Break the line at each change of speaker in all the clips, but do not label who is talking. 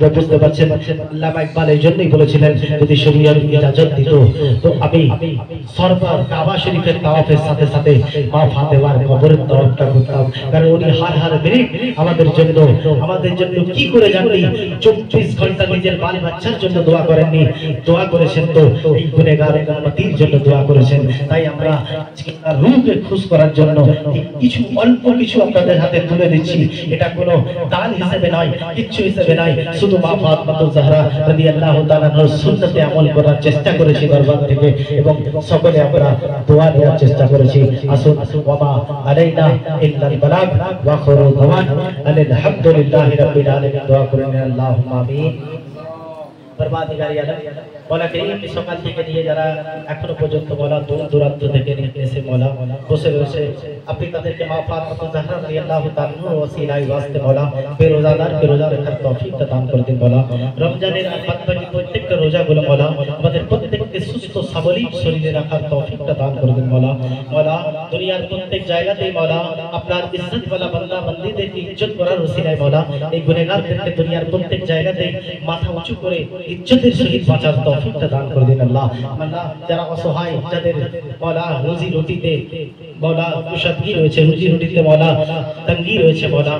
বুঝতে পারছেন আল্লামা ইকবাল এই জন্যই বলেছিলেন যদি শরীয়ত ইজাজত দিত তো আমি সরবার কাবা শরীফের তাওয়াফের সাথে সাথে মা ফাতেমার কবরের তাওয়াফটা করতাম কারণ উনি হার মিনিট আমাদের জন্য কি করে জাননি 24 ঘন্টা নিজের বাল বাচ্চার জন্য দোয়া করেননি দোয়া করেছেন তো এই গুনাহগার উম্মতির জন্য দোয়া করেছেন তাই আমরা রূহকে খুশ করার জন্য কিছু অল্প কিছু আপনাদের হাতে তুলে দিচ্ছি এটা কোনো দান হিসেবে নয় কিচ্ছু হিসেবে নয় শুধু মা ফাতেমা জাহরা রাদিয়াল্লাহু তাআলা এর সুন্নতে আমল করার চেষ্টা করেছি দরবার থেকে এবং সকলে আমরা দোয়া দেওয়ার চেষ্টা করেছি আসুন ওয়ামা আলাইনা ইল্লাল বালাগ ওয়া আখিরু দাওয়ান আলহামদুলিল্লাহি রাব্বিল আলামিন দোয়া করেন আল্লাহুম্মা আমিন বরবাদিগারি আলম মওলা করিম সকাল থেকে নিয়ে যারা এখনো পর্যন্ত মওলা দূরান্ত থেকে এসে মওলা বসে আপনি তাদেরকে মা ফাতেমা জাহরা রাদিয়াল্লাহু তাআলা ওসিলায় ওয়াস্তে মওলা বেরোজাদারকে রোজা রাখার তৌফিক দান করে দিন মওলা রমজানের বাদবাকি প্রত্যেকটা রোজাগুলো মওলা আমাদের প্রত্যেককে সুস্থ সাবলীল শরীরে রাখার তৌফিক দান করে দিন মওলা দুনিয়ার প্রত্যেক জায়গাতেই মওলা আপনার ইজ্জত ওয়ালা বান্দা বান্দীদেরকে ইজ্জত করার ওসিলায় মওলা এই গুনাহগারদেরকে দুনিয়ার প্রত্যেক জায়গাতেই মাথা উঁচু করে ইজ্জতের সহিত বাঁচার তৌফিক দান করে দিন আল্লাহ যারা অসহায় যাদের মওলা রুজি রুটিতে মওলা কুশাদগি রয়েছে রুজি রুটিতে মওলা তঙ্গি রয়েছে মওলা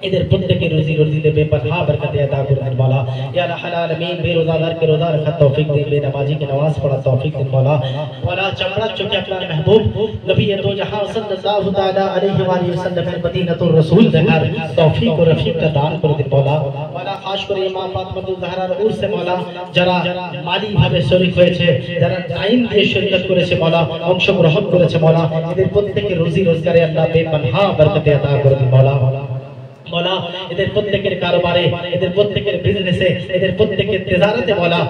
इधर प्रत्येक रोजी रोजी दे बेपरहा बरकत अता कर दे मौला या रहल आलमीन बेरोजादार के रोजा रखा तौफीक दे बेनमाजी की नमाज पढ़ा तौफीक दे मौला चमड़ा चुके अपना महबूब नबी दो जहां सल्लल्लाहु तआला अलैहि वसल्लम मदीनतुर रसूल देखार तौफीक और रफीक का दान कर दे मौला खास করে মা ফাতেমা জাহরার উরসে মৌলা যারা মালি ভাবে শরীক হয়েছে যারা টাইম দিয়ে শরীকত করেছে মৌলা অংশগ্রহণ করেছে মৌলা এদের প্রত্যেকের রুজি রোজগারে আল্লাহ বেপরहा बरकत अता कर दे मौला मौला इधर प्रत्येकेर कारोबारे इधर प्रत्येकेर बिजनेसे इधर प्रत्येकेर तिजारते मौला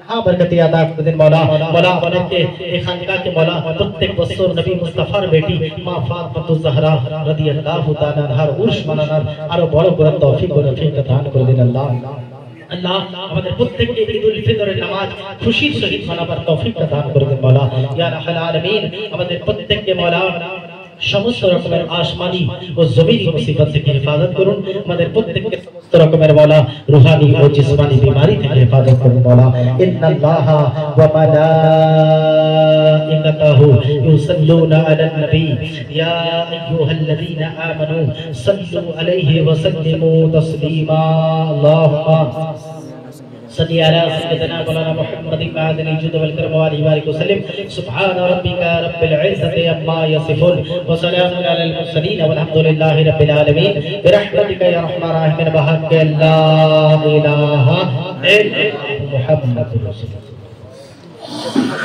हाँ बरकत अता कर दें मौला আমাদেরকে এই খানকাকে মौला প্রত্যেক বছর নবী মুস্তাফার বেটি মা ফাতেমা জাহরা রাদিয়াল্লাহু তাআলা আনহার উরস মানানোর আরো বড় করে তৌফিক ও রফিক দান করে দিন আল্লাহ अल्लाह আমাদের প্রত্যেককে ঈদুল ফিতরের নামাজ খুশির সহিত মানাবার তৌফিক দান করে দেন মौला ইয়া রাব্বাল আলামিন আমাদের প্রত্যেককে মौला সমস্ত রকমের আসমানি ও জমিনি মুসিবত থেকে হেফাজত করুন আমাদের প্রত্যেককে সমস্ত রকমের মওলা রূহানি ও জিসমানি বিমারি থেকে হেফাজত করুন মওলা ইন্নাল্লাহা ওয়া মালাইকাতাহু ইউসাল্লুনা আলান নবী ইয়া আইয়ুহাল্লাযীনা আমানু সাল্লু আলাইহি ওয়া সাল্লিমু তাসলিমা আল্লাহুম্মা صلی علی سیدنا مولانا محمد معدن الجود والکرم وآلہ وسلم سبحان ربک رب العزة عما يصفون وسلام علی المرسلین والحمد للہ رب العالمین برحمتک یا رحمن الرحیم بحق لا الہ الا محمد رسول اللہ